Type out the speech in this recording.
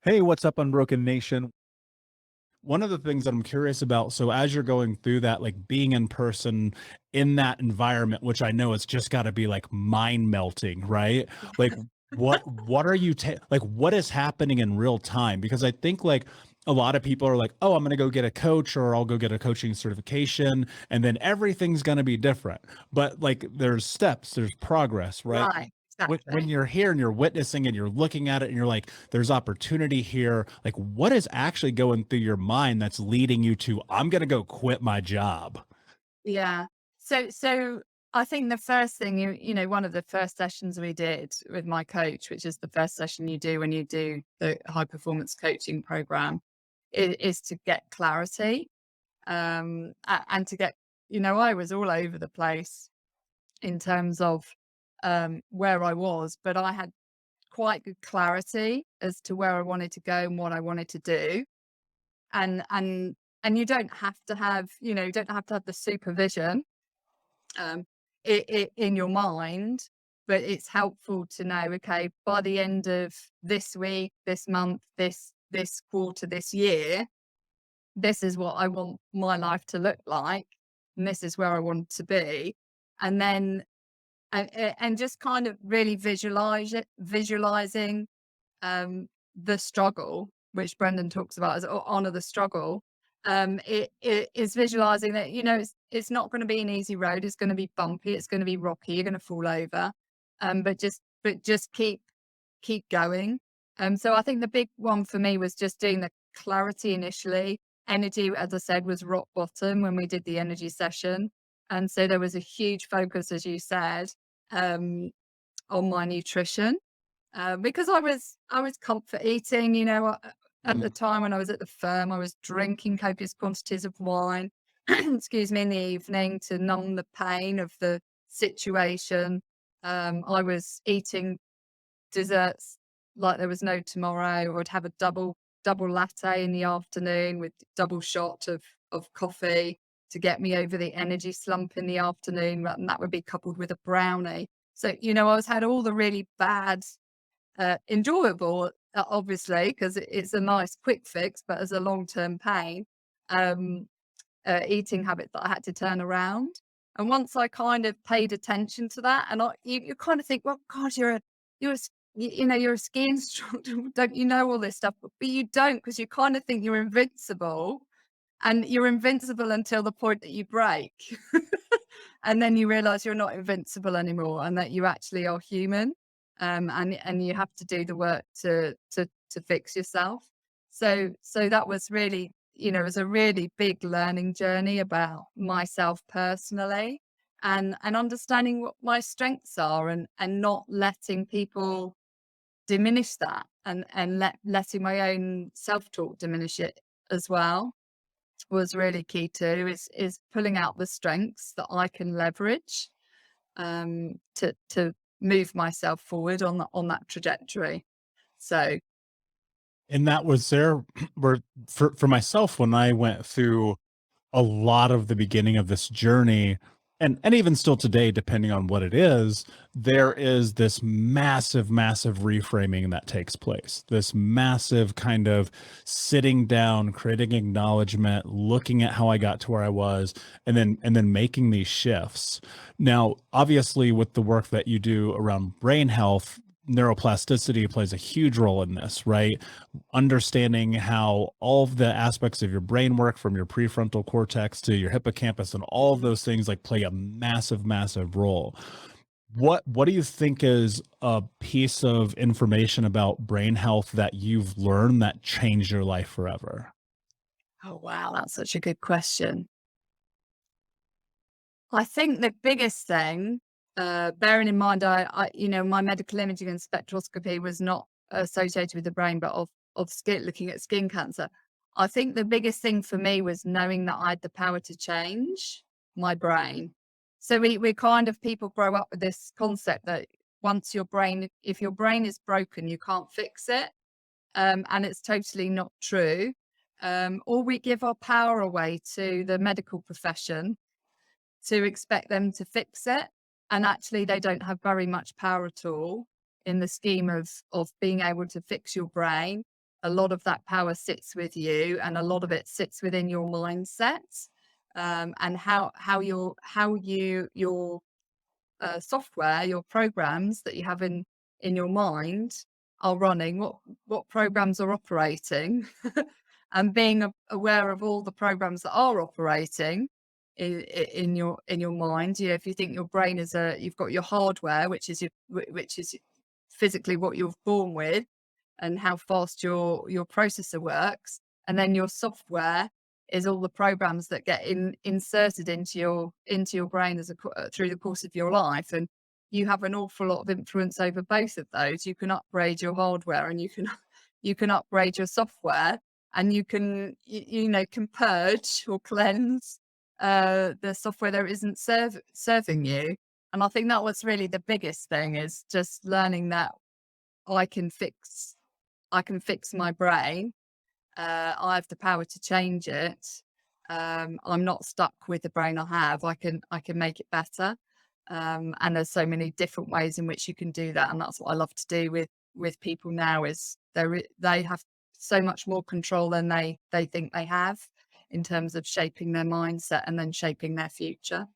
Hey, what's up, Unbroken Nation? One of the things that I'm curious about, so as you're going through that, like being in person in that environment, which I know it's just got to be like mind melting, right? Like what are you like what is happening in real time? Because I think like a lot of people are like, "Oh, I'm going to go get a coach or I'll go get a coaching certification and then everything's going to be different." But like there's steps, there's progress, right? Right, When exactly. you're here and you're witnessing and you're looking at it and you're like, there's opportunity here, like what is actually going through your mind that's leading you to, I'm going to go quit my job? Yeah. So I think the first thing one of the first sessions we did with my coach, which is the first session you do when you do the high performance coaching program, is to get clarity. And to get, I was all over the place in terms of where I was, but I had quite good clarity as to where I wanted to go and what I wanted to do. And you don't have to have, you don't have to have the supervision um, in your mind, but it's helpful to know, okay, by the end of this week, this month, this quarter, this year, this is what I want my life to look like, and this is where I want to be, and then and just kind of really visualizing the struggle, which Brendan talks about as honor the struggle. It is visualizing that, it's not going to be an easy road. It's going to be bumpy. It's going to be rocky. You're going to fall over. But just keep going. So I think the big one for me was just doing the clarity initially. Energy, as I said, was rock bottom when we did the energy session. And so there was a huge focus, as you said, um, on my nutrition because I was comfort eating, at the Mhm. time when I was at the firm, I was drinking copious quantities of wine, excuse me, in the evening to numb the pain of the situation. I was eating desserts like there was no tomorrow, or I'd have a double latte in the afternoon with double shot of coffee to get me over the energy slump in the afternoon, and that would be coupled with a brownie. So, I was had all the really bad enjoyable, obviously, because it's a nice quick fix, but as a long-term pain, um, eating habit that I had to turn around. And once I kind of paid attention to that, and you kind of think, well, God, you're a ski instructor, don't you know all this stuff? But you don't, because you kind of think you're invincible, and you're invincible until the point that you break. And then you realize you're not invincible anymore and that you actually are human. And you have to do the work to fix yourself. So that was really, it was a really big learning journey about myself personally, and understanding what my strengths are, and not letting people diminish that, and letting my own self-talk diminish it as well was really key too, is pulling out the strengths that I can leverage to move myself forward on that trajectory. So And that was there where for myself when I went through a lot of the beginning of this journey, and even still today, depending on what it is, there is this massive reframing that takes place, this massive kind of sitting down, creating acknowledgement, looking at how I got to where I was, and then making these shifts. Now obviously with the work that you do around brain health, neuroplasticity plays a huge role in this, right? Understanding how all of the aspects of your brain work, from your prefrontal cortex to your hippocampus, and all of mhm. those things like play a massive role. What do you think is a piece of information about brain health that you've learned that changed your life forever? Oh wow, that's such a good question. I think the biggest thing, bearing in mind, my medical imaging and spectroscopy was not associated with the brain, but of skin, looking at skin cancer. I think the biggest thing for me was knowing that I had the power to change my brain. So we kind of, people grow up with this concept that if your brain is broken, you can't fix it, and it's totally not true. Or we give our power away to the medical profession to expect them to fix it. And actually, they don't have very much power at all in the scheme of being able to fix your brain. a lot of that power sits with you, and a lot of it sits within your mindset, and your software, your programs that you have in your mind are running, what programs are operating, and being aware of all the programs that are operating in your mind. You know, if you think your brain is you've got your hardware, which is physically what you're born with, and how fast your processor works, and then your software is all the programs that get inserted into your brain through the course of your life. And you have an awful lot of influence over both of those. You can upgrade your hardware, and you can you can upgrade your software, and you know, can purge or cleanse the software that isn't serving you. And I think that was really the biggest thing, is just learning that I can fix I can fix my brain. I have the power to change it. I'm not stuck with the brain I have. I can make it better. And there's so many different ways in which you can do that. And that's what I love to do with people now, is they have so much more control than they think they have, in terms of shaping their mindset and then shaping their future.